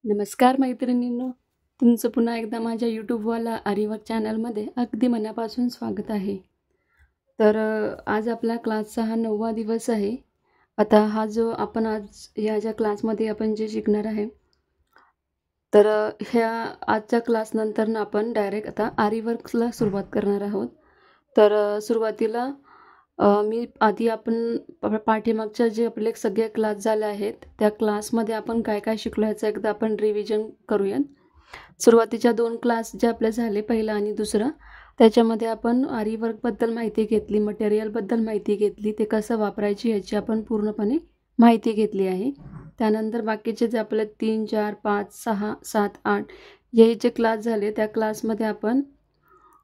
नमस्कार मैत्रिणींनो, तुमचं पुन्हा एकदा माझ्या यूट्यूबवाला आरीवर्क चॅनलमध्ये अगदी मनापासून स्वागत आहे. तर आज आपला क्लासचा हा 9वा दिवस आहे. आता हा जो आपण आज या ज्या क्लासमध्ये आपण जे शिकणार आहे, तर ह्या आजच्या क्लासनंतर आपण डायरेक्ट आता आरीवर्कला सुरुवात करणार आहोत. तर सुरुवातीला मी आधी आपण पाठीमागच्या जे आपले सगळे क्लास झाले आहेत, त्या क्लासमध्ये आपण काय काय शिकलो ह्याचं एकदा आपण रिव्हिजन करूयात. सुरुवातीच्या 2 क्लास जे आपले झाले, पहिला आणि दुसरा, त्याच्यामध्ये आपण आरीवर्कबद्दल माहिती घेतली, मटेरियलबद्दल माहिती घेतली, ते कसं वापरायची याची आपण पूर्णपणे माहिती घेतली आहे. त्यानंतर बाकीचे जे आपले 3, 4, 5, 6, 7, 8 हे जे क्लास झाले, त्या क्लासमध्ये आपण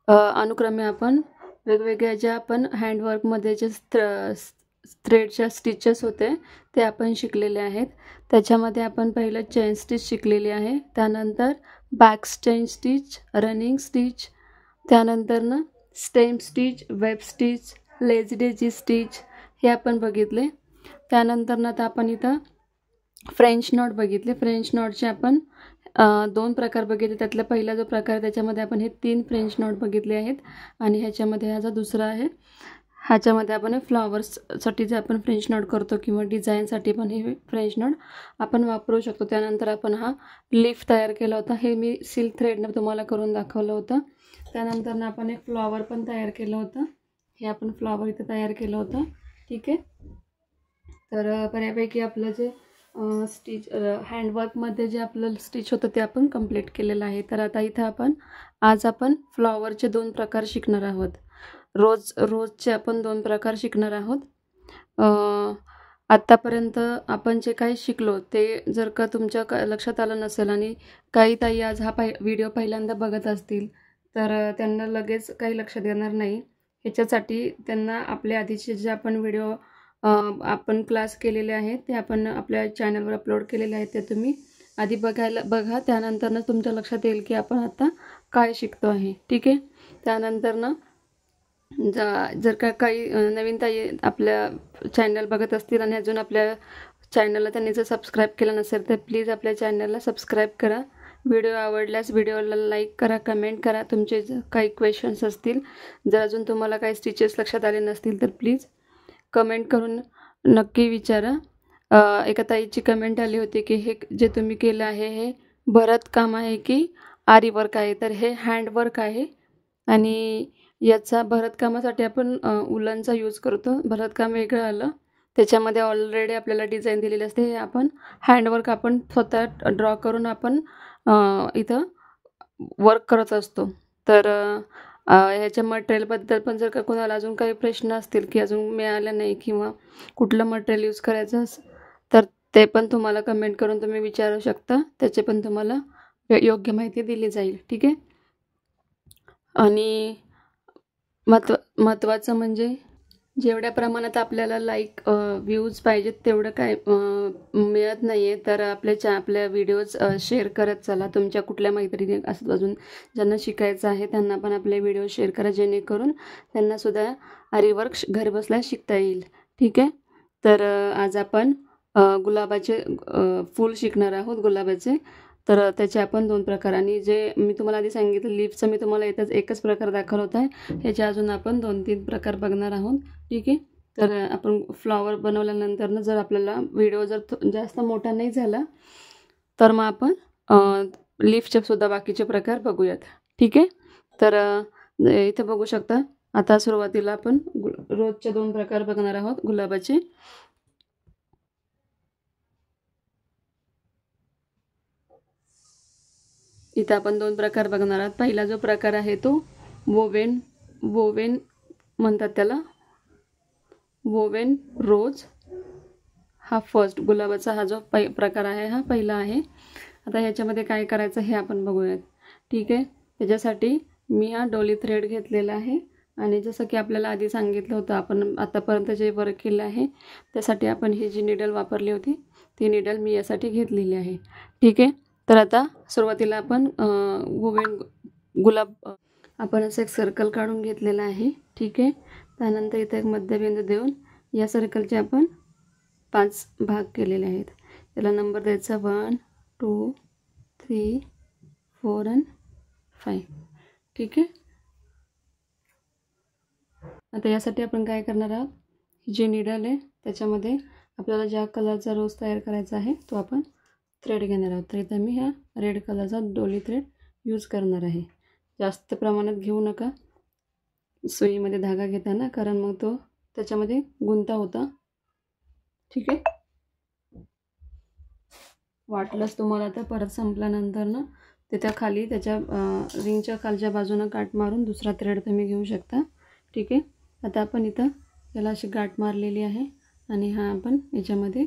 अनुक्रमे आपण वेगवेगळ्या ज्या आपण हँडवर्कमध्ये जे थ्रेडच्या स्टिचेस होते ते आपण शिकलेले आहेत. त्याच्यामध्ये आपण पहिलं चेन स्टिच शिकलेली आहे, त्यानंतर back chain stitch, running stitch, त्यानंतर stem stitch, web stitch, lazy daisy stitch हे आपण बघितले. त्यानंतर आता आपण इथं फ्रेंच नॉट बघितले. फ्रेंच नॉटचे आपण 2 प्रकार बघितले. त्यातला पहिला जो प्रकार त्याच्यामध्ये आपण हे 3 फ्रेंच नॉट बघितले आहेत आणि ह्याच्यामध्ये हा जो दुसरा आहे, ह्याच्यामध्ये आपण फ्लॉवर्ससाठी जे आपण फ्रेंच नॉट करतो किंवा डिझाईनसाठी पण हे फ्रेंच नॉट आपण वापरू शकतो. त्यानंतर आपण हा लीफ तयार केला होता, हे मी सिल्क थ्रेडनं तुम्हाला करून दाखवलं होतं. त्यानंतर आपण एक फ्लॉवर पण तयार केलं होतं, हे आपण फ्लॉवर इथं तयार केलं होतं. ठीक आहे. तर बऱ्यापैकी आपलं जे स्टिच हँडवर्कमध्ये जे आपलं स्टिच होतं ते आपण कंप्लीट केलेलं आहे. तर आता इथं आज आपण फ्लॉवरचे 2 प्रकार शिकणार आहोत. रोजचे आपण 2 प्रकार शिकणार आहोत. आत्तापर्यंत आपण जे काही शिकलो ते जर का तुमच्या लक्षात आलं नसेल आणि काही ताई आज हा व्हिडिओ पहिल्यांदा बघत असतील, तर त्यांना लगेच काही लक्षात येणार नाही. ह्याच्यासाठी त्यांना आपल्या आधीचे जे आपण व्हिडिओ आपण क्लास केलेले आहेत ते आपण आपल्या चॅनलवर अपलोड केलेले आहेत, ते तुम्ही आधी बघा. त्यानंतरनं तुमच्या लक्षात येईल की आपण आता काय शिकतो आहे. ठीक आहे. त्यानंतरनं जर का काही नवीन ताई आपल्या चॅनल बघत असतील आणि अजून आपल्या चॅनलला त्यांनी जर सबस्क्राईब केलं नसेल तर प्लीज आपल्या चॅनलला सबस्क्राईब करा. व्हिडिओ आवडल्यास व्हिडिओला लाईक करा, कमेंट करा. तुमचे जर काही क्वेश्चन्स असतील, जर अजून तुम्हाला काही स्टिचेस लक्षात आले नसतील तर प्लीज कमेंट करून नक्की विचारा. एका ताईची कमेंट आली होती की हे जे तुम्ही केलं आहे हे भरतकाम आहे की आरीवर्क आहे, तर हे हँडवर्क आहे आणि याचा भरतकामासाठी आपण उलनचा यूज करतो. भरतकाम वेगळं आलं, त्याच्यामध्ये ऑलरेडी आपल्याला डिझाईन दिलेली असते. हे आपण हँडवर्क आपण स्वतः ड्रॉ करून आपण इथं वर्क करत असतो. तर ह्याच्या मटेरियलबद्दल पण जर का कोणाला अजून काही प्रश्न असतील की अजून मिळालं नाही किंवा कुठलं मटेरियल यूज करायचं तर ते पण तुम्हाला कमेंट करून तुम्ही विचारू शकता. त्याचे पण तुम्हाला योग्य माहिती दिली जाईल. ठीक आहे. आणि महत्त्वाचं म्हणजे जेवढ्या प्रमाणात आपल्याला व्ह्यूज पाहिजेत तेवढं काय मिळत नाही आहे. तर आपल्या व्हिडिओज शेअर करत चला. तुमच्या कुठल्या मैत्रिणी असं अजून ज्यांना शिकायचं आहे त्यांना पण आपले व्हिडिओ शेअर करा, जेणेकरून त्यांनासुद्धा आरीवर्क घरबसल्या शिकता येईल. ठीक आहे. तर आज आपण गुलाबाचे फूल शिकणार आहोत, गुलाबाचे. तर त्याचे आपण 2 प्रकार, आणि जे मी तुम्हाला आधी सांगितलं लीफचं मी तुम्हाला इथंच एकच प्रकार दाखवला होता, ह्याचे अजून आपण 2-3 प्रकार बघणार आहोत. ठीक आहे. तर आपण फ्लॉवर बनवल्यानंतर जर आपल्याला व्हिडिओ जर जास्त मोठा नाही झाला तर मग आपण लीफचे सुद्धा बाकीचे प्रकार बघूयात. ठीक आहे. तर इथं बघू शकता. आता सुरुवातीला आपण रोजचे 2 प्रकार बघणार आहोत गुलाबाचे. इथं आपण 2 प्रकार बघणार आहोत. पहिला जो प्रकार आहे तो वोवेन म्हणतात त्याला, वोवेन रोज. हा फर्स्ट गुलाबाचा हा जो प्रकार आहे हा पहिला आहे. आता ह्याच्यामध्ये काय करायचं हे आपण बघूयात. ठीक आहे. त्याच्यासाठी मी हा डोली थ्रेड घेतलेला आहे आणि जसं की आपल्याला आधी सांगितलं होतं, आपण आतापर्यंत जे वर्क केलं आहे त्यासाठी आपण ही जी निडल वापरली होती ती निडल मी यासाठी घेतलेली आहे. ठीक आहे. तर आता सुरुवातीला आपण वोवेन गुलाब आपण असं एक सर्कल काढून घेतलेला आहे. ठीक आहे. त्यानंतर इथे एक मध्यबिंदू देऊन या सर्कलचे आपण 5 भाग केलेले आहेत. त्याला नंबर द्यायचा 1, 2, 3 4 आणि 5. ठीक आहे. आता यासाठी आपण काय करणार आहोत, ही जी निडल आहे त्याच्यामध्ये आपल्याला ज्या कलरचा रोज तयार करायचा आहे तो आपण थ्रेड घेणार आहोत. तर इथं मी ह्या रेड कलरचा डोली थ्रेड यूज करणार आहे. जास्त प्रमाणात घेऊ नका सुईमध्ये धागा घेताना, कारण मग तो त्याच्यामध्ये गुंता होता. ठीक आहे. वाटलंच तुम्हाला तर परत संपल्यानंतर ना त्याच्या खाली त्याच्या रिंगच्या खालच्या बाजूनं गाठ मारून दुसरा थ्रेड तुम्ही घेऊ शकता. ठीक आहे. आता आपण इथं याला अशी गाठ मारलेली आहे आणि हा आपण याच्यामध्ये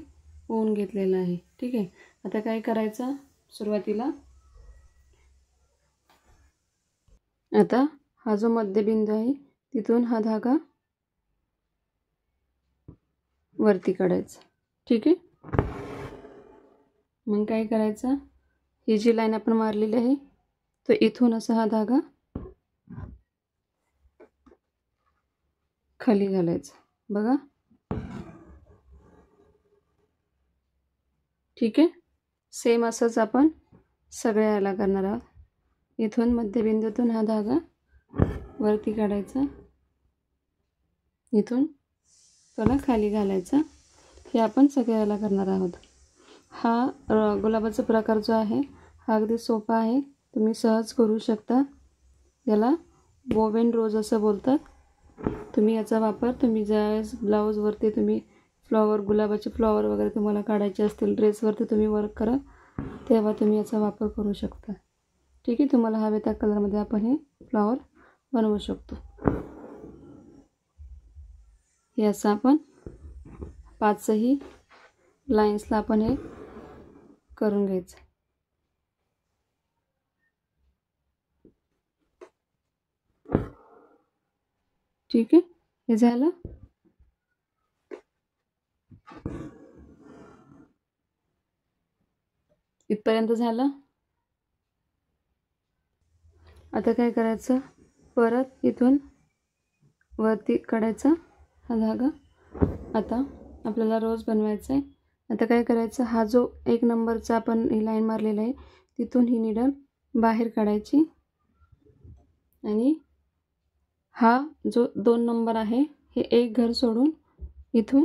ओवून घेतलेला आहे. ठीक आहे. आता काय करायचं, सुरुवातीला आता हा जो मध्यबिंदू आहे तिथून हा धागा वरती काढायचा. ठीक आहे. मग काय करायचं, ही जी लाईन आपण मारलेली आहे तो इथून असा हा धागा खाली घालायचा. बघा. ठीक आहे. सेम असंच आपण सगळ्या याला करणार आहोत. इथून मध्यबिंदूतून हा धागा वरती काढायचा, इथून त्याला खाली घालायचा. हे आपण सगळ्याला करणार आहोत. हा गुलाबाचा प्रकार जो आहे हा अगदी सोपा आहे, तुम्ही सहज करू शकता. याला वोवेन रोज असं बोलतात. तुम्ही याचा वापर तुम्ही ज्यावेळेस ब्लाऊजवरती तुम्ही फ्लॉवर, गुलाबाचे फ्लॉवर वगैरे तुम्हाला काढायचे असतील, ड्रेसवरती तुम्ही वर्क करा तेव्हा तुम्ही याचा वापर करू शकता. ठीक आहे. तुम्हाला हवे त्या कलरमध्ये आपण हे फ्लॉवर बनवू शकतो. हे असं आपण 5ही लाईन्सला आपण हे करून घ्यायचं. ठीक आहे. हे झालं. इथपर्यंत झालं. आता काय करायचं, परत इथून वरती काढायचा हा धागा. आता आपल्याला रोज बनवायचा आहे. आता काय करायचं, हा जो 1 नंबरचा आपण ही लाईन मारलेला आहे तिथून ही निडल बाहेर काढायची आणि हा जो 2 नंबर आहे हे एक घर सोडून इथून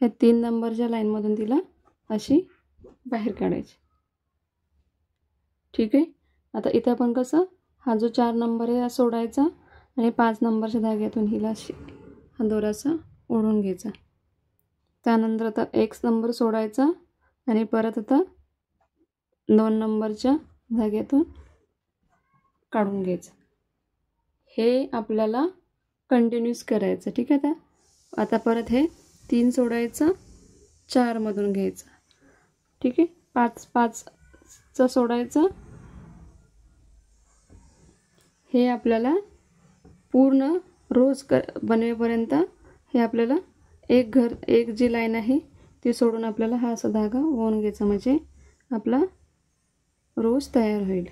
ह्या 3 नंबरच्या लाईनमधून तिला अशी बाहेर काढायची. ठीक आहे. आता इथे आपण कसं, हा जो 4 नंबर आहे हा सोडायचा आणि 5 नंबरच्या धाग्यातून हिला अशी हा दोराचा ओढून घ्यायचा. त्यानंतर आता 1 नंबर सोडायचा आणि परत आता 2 नंबरच्या धाग्यातून काढून घ्यायचं. हे आपल्याला कंटिन्यूस करायचं. ठीक आहे. आता परत हे 3 सोडायचं, 4 मधून घ्यायचं. ठीक आहे. 5चं सोडायचं. हे आपल्याला पूर्ण रोज बनवेपर्यंत हे आपल्याला एक जी लाईन आहे ती सोडून आपल्याला हा असा धागा ओवून घ्यायचा, म्हणजे आपला रोज तयार होईल.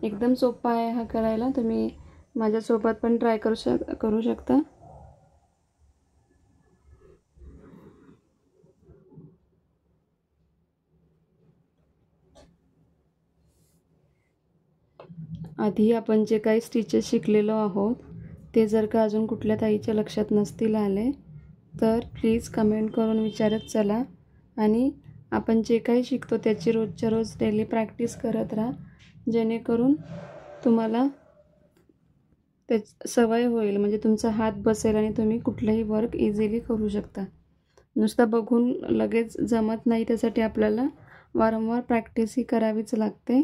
एकदम सोपा आहे हा करायला. तुम्ही माझ्यासोबत पण ट्राय करू शकता. आधी आपण जे काही स्टिचेस शिकलेलो आहोत ते जर का अजून कुठल्या ताईच्या लक्षात नसतील आले तर प्लीज कमेंट करून विचारत चला. आणि आपण जे काही शिकतो त्याची रोजच्या रोज डेली प्रॅक्टिस करत राहा, जेणेकरून तुम्हाला सवय होईल, म्हणजे तुमचा हात बसेल आणि तुम्ही कुठलंही वर्क इझिली करू शकता. नुसतं बघून लगेच जमत नाही, त्यासाठी आपल्याला वारंवार प्रॅक्टिसही करावीच लागते.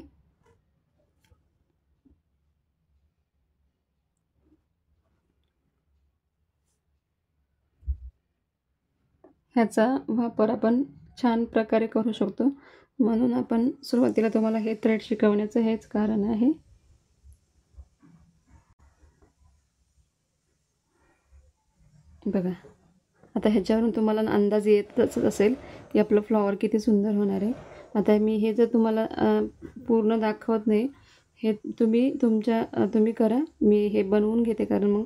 ह्याचा वापर आपण छान प्रकारे करू शकतो, म्हणून आपण सुरुवातीला तुम्हाला हे थ्रेड शिकवण्याचं हेच कारण आहे. बघा. आता ह्याच्यावरून तुम्हाला अंदाज येतच असेल की आपलं फ्लॉवर किती सुंदर होणार आहे. आता मी हे जर तुम्हाला पूर्ण दाखवत नाही, हे तुम्ही करा. मी हे बनवून घेते, कारण मग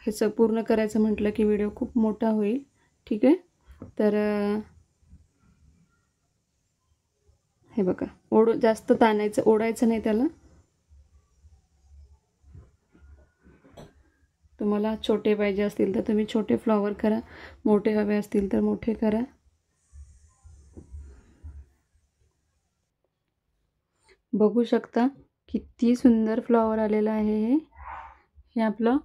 हे पूर्ण करायचं म्हटलं की व्हिडिओ खूप मोठा होईल. ठीक आहे. तर हे बघा, जास्त ताणायचं, ओढायचं नाही त्याला. तुम्हाला छोटे पाहिजे असतील तर तुम्ही छोटे फ्लॉवर करा, मोठे हवे असतील तर मोठे करा. बघू शकता किती सुंदर फ्लॉवर आलेलं आहे. हे आपलं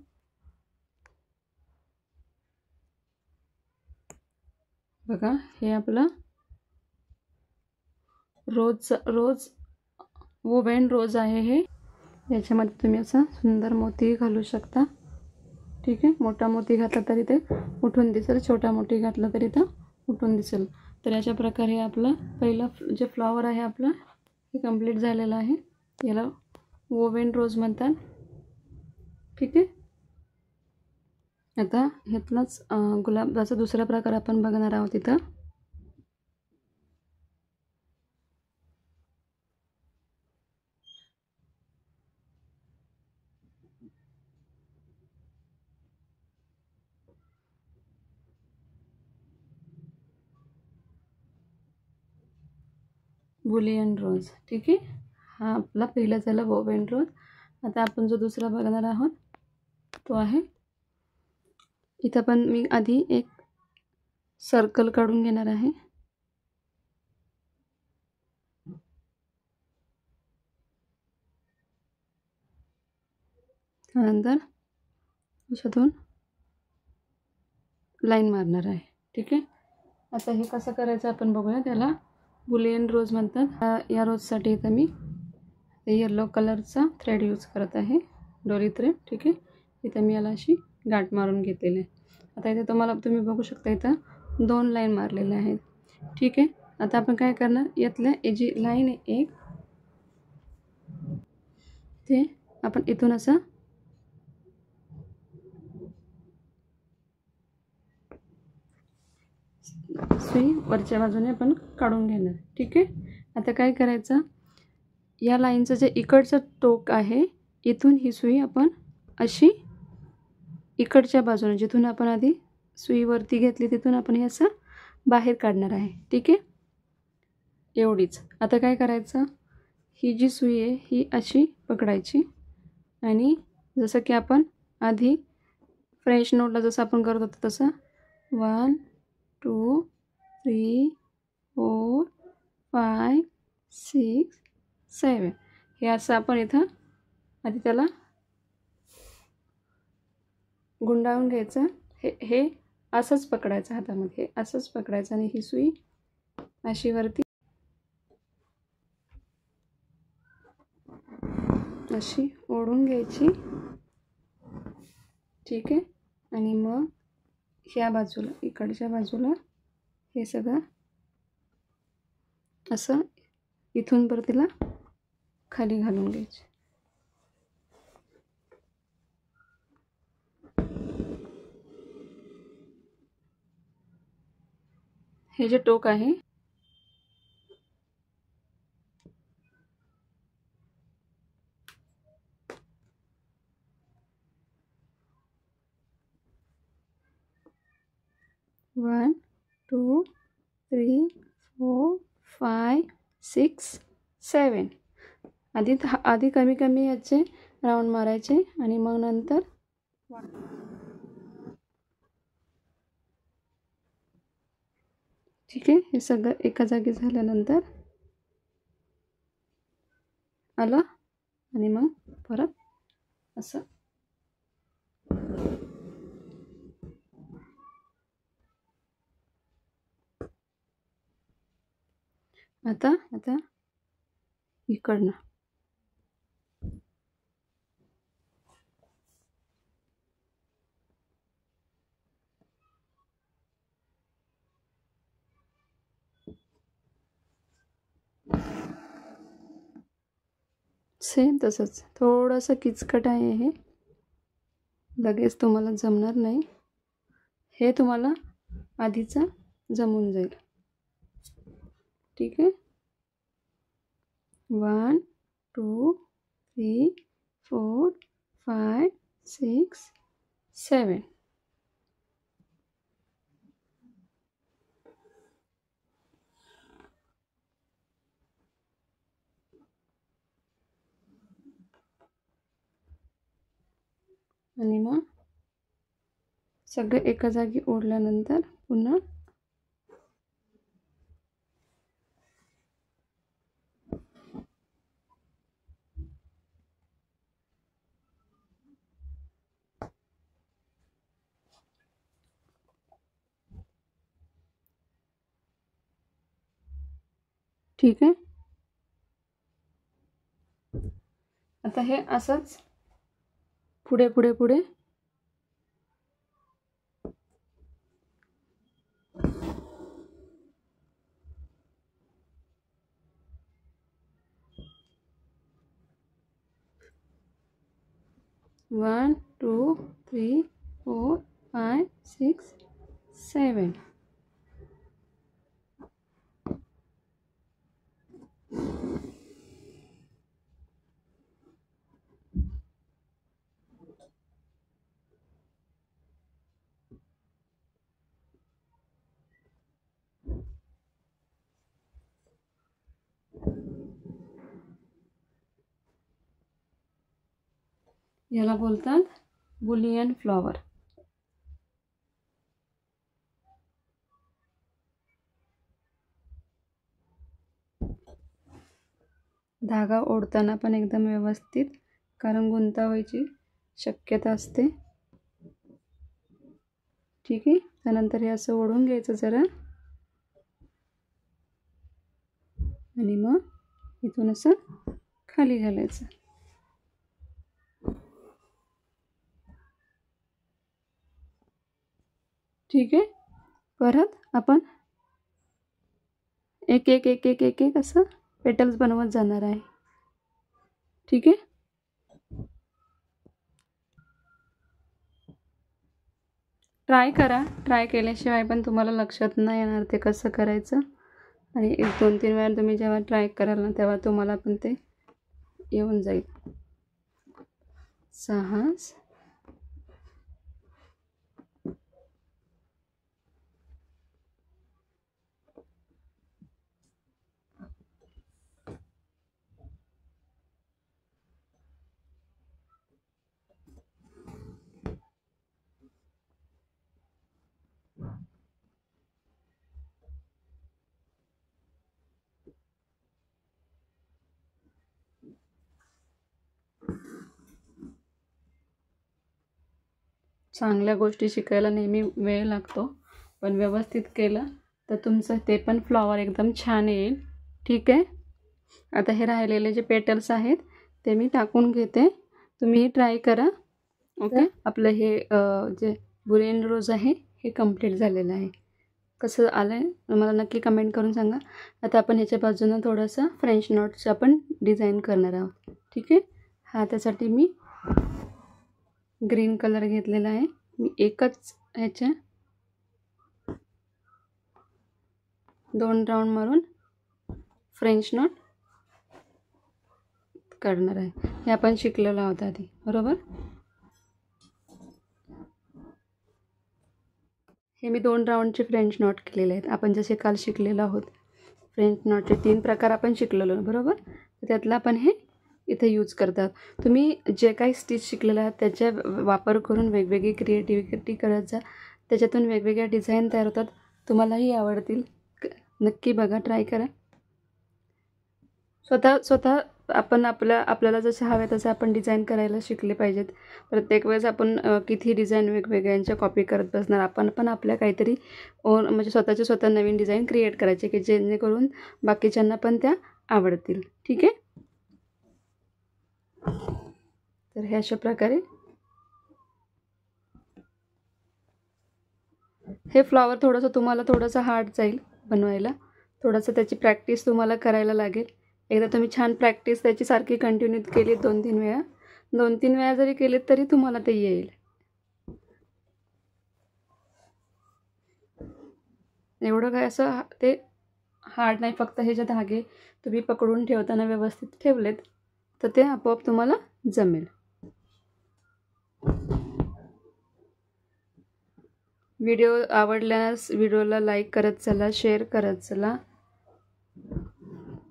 बघा, हे आपलं रोज वोवेन रोज आहे. हे याच्यामध्ये तुम्ही असा सुंदर मोती घालू शकता. ठीक आहे, मोठा मोती घातला तरी ते उठून दिसेल, छोटा मोती घातला तरी तो उठून दिसेल. तर अशा प्रकारे आपलं पहिलं जे फ्लॉवर आहे आपलं हे कंप्लीट झालेलं आहे. याला वोवेन रोज म्हणतात. ठीक आहे, आता ह्यातलाच गुलाबाचा दुसरा प्रकार आपण बघणार आहोत. इथं बुलियन रोज. ठीक आहे, हा आपला पहिला झाला वोवेन रोज. आता आपण जो दुसरा बघणार आहोत तो आहे, इथं पण मी आधी एक सर्कल काढून घेणार आहे. त्यानंतर अशातून लाईन मारणार आहे. ठीक आहे, आता हे कसं करायचं आपण बघूया. त्याला बुलियन रोज म्हणतात. या रोजसाठी इथं मी येलो कलरचा थ्रेड यूज करत आहे, डोरी थ्रेड. ठीक आहे, इथं मी याला अशी गाठ मारून घेतलेली आहे. आता इथे तुम्ही बघू शकता, इथं 2 लाईन मारलेल्या आहेत. ठीक आहे, आता आपण काय करणार, यातल्या जी लाईन आहे एक, ते आपण इथून असं सुई वरच्या बाजूने आपण काढून घेणार. ठीक आहे, आता काय करायचं, या लाईनचं जे इकडचं टोक आहे इथून ही सुई आपण अशी इकडच्या बाजूने, जिथून आपण आधी सुई वरती घेतली तिथून आपण हे असं बाहेर काढणार आहे. ठीक आहे, एवढीच. आता काय करायचं, ही जी सुई आहे ही अशी पकडायची आणि जसं की आपण आधी फ्रेंच नोटला जसं आपण करत होतो तसं 1 2 3 4 5 6 7 हे असं आपण इथं आधी त्याला गुंडाळून घ्यायचं. हे असंच पकडायचं हातामध्ये, हे असंच पकडायचं आणि ही सुई अशी वरती अशी ओढून घ्यायची. ठीक आहे, आणि मग ह्या बाजूला, इकडच्या बाजूला हे सगळं असं इथून परत तिला खाली घालून घ्यायचे. हे जे टोक आहे 1 2 3 4 5 6 7 आधी कमी कमी याचे राऊंड मारायचे आणि मग नंतर ठीक आहे, हे सगळं एका जागी झाल्यानंतर आलं आणि मग परत असं आता इकडनं सेम तसंच. थोडंसं किचकट आहे हे, लगेच तुम्हाला जमणार नाही. हे तुम्हाला आधीचं जमून जाईल. ठीक आहे, 1 2 3 4 5 6 7 आणि मग सगळे एका जागी ओढल्यानंतर पुन्हा ठीक आहे. आता हे असंच पुढे पुढे पुढे वन टू थ्री 4 5 6 7. याला बोलतात बुलियन फ्लॉवर. धागा ओढताना पण एकदम व्यवस्थित, कारण गुंता व्हायची शक्यता असते. ठीक आहे. त्यानंतर हे असं ओढून घ्यायचं जरा आणि मग इथून असं खाली घालायचं. ठीक आहे. परत आपण एक एक एक एक एक एक असं पेटल्स बनवत जाणार आहे. ठीक आहे. ट्राय करा. ट्राय केल्याशिवाय पण तुम्हाला लक्षात नाही येणार ते कसं करायचं. आणि 1-2-3 वेळा तुम्ही जेव्हा ट्राय कराल ना तेव्हा तुम्हाला पण ते येऊन जाईल. 6 चांगल्या गोष्टी शिकायला नेहमी वेळ लागतो, पण व्यवस्थित केलं तर तुमचं ते पण फ्लॉवर एकदम छान येईल. ठीक आहे. आता हे राहिलेले जे पेटल्स आहेत ते मी टाकून घेते. तुम्ही ट्राय करा. ओके. आपलं हे जे बुलियन रोज आहे हे कंप्लीट झालेलं आहे. कसं आलं आहे मला नक्की कमेंट करून सांगा. आता आपण ह्याच्या बाजूनं थोडंसं फ्रेंच नॉट्स आपण डिझाईन करणार आहोत. ठीक आहे. हा त्यासाठी मी ग्रीन कलर घेतलेला आहे. मी एकच ह्याच्या 2 राऊंड मारून फ्रेंच नॉट काढणार आहे. हे आपण शिकलेलो आहोत आधी, बरोबर. हे मी 2 राऊंडचे फ्रेंच नॉट केलेले आहेत. आपण जसे काल शिकलेलो आहोत फ्रेंच नॉटचे 3 प्रकार आपण शिकलेलो, बरोबर. त्यातला आपण हे इथे यूज करतात. तुम्ही जे काही स्टिच शिकलेलं आहे त्याचा वापर करून वेगवेगळी क्रिएटिव्हिटी करत जा. त्याच्यातून वेगवेगळ्या डिझाईन तयार होतात. तुम्हालाही आवडतील. नक्की बघा, ट्राय करा. स्वतः आपण आपल्याला जसं हवं तसं आपण डिझाईन करायला शिकले पाहिजेत. प्रत्येक वेळेस आपण किती डिझाईन वेगवेगळ्यांच्या कॉपी करत बसणार. आपण पण आपल्या काहीतरी म्हणजे स्वतः नवीन डिझाईन क्रिएट करायचे की जेणेकरून बाकीच्यांना पण त्या आवडतील. ठीक आहे. तर हे अशा प्रकारे हे फ्लॉवर तुम्हाला थोडंसं हार्ड जाईल बनवायला. थोडंसं त्याची प्रॅक्टिस तुम्हाला करायला लागेल. एकदा तुम्ही छान प्रॅक्टिस त्याची सारखी कंटिन्यू केली 2-3 वेळा, 2-3 वेळा जरी केलीत तरी तुम्हाला ते येईल. एवढं काय असं ते हार्ड नाही. फक्त हे जे धागे तुम्ही पकडून ठेवताना व्यवस्थित ठेवलेत तर ते आपोआप तुम्हाला जमेल. व्हिडिओ आवडल्यास व्हिडिओला लाईक करत चला, शेअर करत चला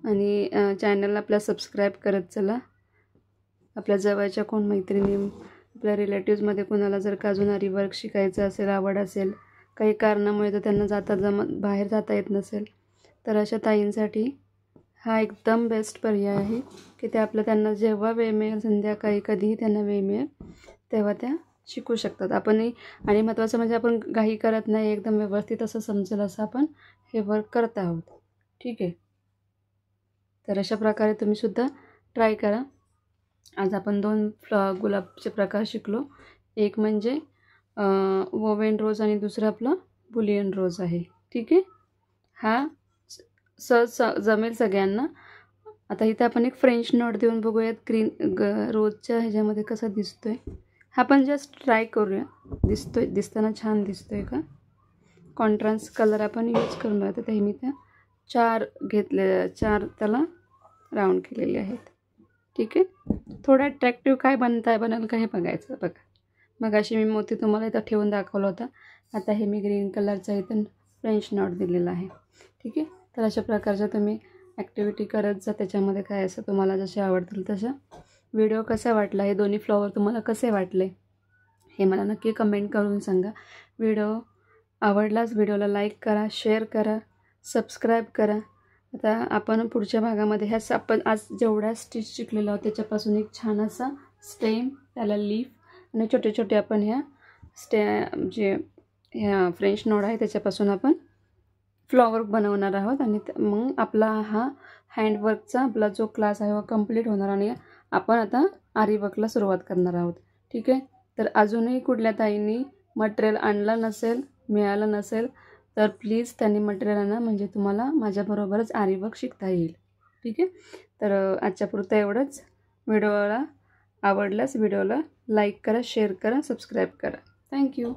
आणि चॅनलला आपला सबस्क्राईब करत चला. आपल्या जवळच्या कोण मैत्रिणी आपल्या रिलेटिव्समध्ये कोणाला जर का अजून आरी वर्क शिकायचं असेल, आवड असेल, काही कारणामुळे तर त्यांना बाहेर जाता येत नसेल, तर अशा ताईंसाठी हा एकदम बेस्ट पर्याय आहे की त्यांना जेव्हा वेळ मिळेल, संध्याकाळी कधीही त्यांना वेळ मिळेल तेव्हा त्या शिकू शकतात. आपणही आणि महत्त्वाचं म्हणजे आपण घाई करत नाही, एकदम व्यवस्थित असं समजेल असं आपण हे वर्क करत आहोत. ठीक आहे. तर अशा प्रकारे तुम्हीसुद्धा ट्राय करा. आज आपण 2 गुलाबचे प्रकार शिकलो. एक म्हणजे वोवेन रोज आणि दुसरं आपलं बुलियन रोज आहे. ठीक आहे. हा सहज जमेल सगळ्यांना. आता इथे आपण एक फ्रेंच नोट देऊन बघूयात रोजच्या ह्याच्यामध्ये कसा दिसतोय. हा पण जस्ट ट्राय करूया. दिसताना छान दिसतोय का? कॉन्ट्रास्ट कलर आपण यूज करून बघा. तर मी त्या 4 त्याला राऊंड केलेले आहेत. ठीक आहे. थोडं अट्रॅक्टिव्ह काय बनेल का हे बघायचं. बघा, मग अशी मी मोती तुम्हाला इथं ठेवून दाखवला होता. आता हे मी ग्रीन कलरचा इथं फ्रेंच नॉट दिलेला आहे. ठीक आहे. तर अशा प्रकारच्या तुम्ही ॲक्टिव्हिटी करत जा. त्याच्यामध्ये काय असं तुम्हाला जसे आवडतील तशा. व्हिडिओ कसा वाटला, हे दोन्ही फ्लॉवर तुम्हाला कसे वाटले हे मला नक्की कमेंट करून सांगा. व्हिडिओ आवडलाच व्हिडिओला लाईक करा, शेअर करा, सबस्क्राईब करा. आता आपण पुढच्या भागामध्ये आपण आज जेवढ्या स्टिच शिकलेलो आहोत त्याच्यापासून एक छान असा स्टेम, त्याला लीफ आणि छोटे छोटे आपण ह्या फ्रेंच नोट आहे त्याच्यापासून आपण फ्लॉवर बनवणार आहोत. आणि मग आपला हा हँडवर्कचा आपला जो क्लास आहे कंप्लीट होणार आणि आपण आता आरी वर्कला सुरुवात करणार आहोत. ठीक आहे. तर अजूनही कुठल्या ताईंनी मटेरियल आणलं नसेल, मिळालं नसेल, तर प्लीज त्यांनी मटेरियल आणा, म्हणजे तुम्हाला माझ्याबरोबरच आरी वर्क शिकता येईल. ठीक आहे. तर आजच्यापुरतं एवढंच. व्हिडिओला आवडल्यास व्हिडिओला लाईक करा, शेअर करा, सबस्क्राईब करा. थँक्यू.